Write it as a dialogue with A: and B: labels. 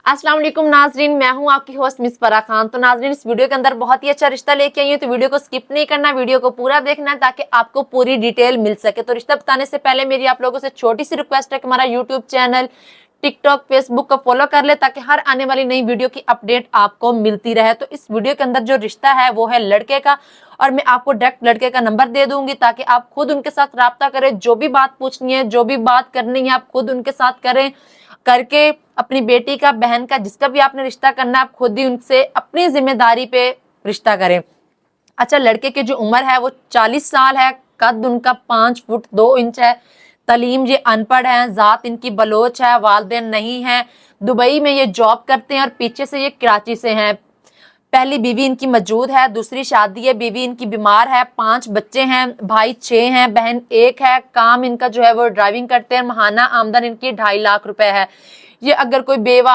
A: अस्सलाम वालेकुम नाजरीन, मैं हूं आपकी होस्ट मिस फरा खान। तो नाजरीन, इस वीडियो के अंदर बहुत ही अच्छा रिश्ता लेके आई हूं, तो वीडियो को स्किप नहीं करना, वीडियो को पूरा देखना ताकि आपको पूरी डिटेल मिल सके। तो रिश्ता बताने से पहले मेरी आप लोगों से छोटी सी रिक्वेस्ट है कि हमारा यूट्यूब चैनल, टिकटॉक, फेसबुक को फॉलो कर ले ताकि हर आने वाली नई वीडियो की अपडेट आपको मिलती रहे। तो इस वीडियो के अंदर जो रिश्ता है वो है लड़के का, और मैं आपको डायरेक्ट लड़के का नंबर दे दूंगी ताकि आप खुद उनके साथ राब्ता करें। जो भी बात पूछनी है, जो भी बात करनी है, आप खुद उनके साथ करें, करके अपनी बेटी का, बहन का, जिसका भी आपने रिश्ता करना है, आप खुद ही उनसे अपनी जिम्मेदारी पे रिश्ता करें। अच्छा, लड़के की जो उम्र है वो 40 साल है, कद उनका 5 फुट 2 इंच है, तालीम ये अनपढ़ है, जात इनकी बलोच है, वालिदैन नहीं है, दुबई में ये जॉब करते हैं और पीछे से ये कराची से हैं। पहली बीवी इनकी मौजूद है, दूसरी शादी है, बीवी इनकी बीमार है, 5 बच्चे हैं, भाई 6 हैं, बहन 1 है। काम इनका जो है वो ड्राइविंग करते हैं, माहाना आमदन इनकी 2.5 लाख रुपए है। ये अगर कोई बेवा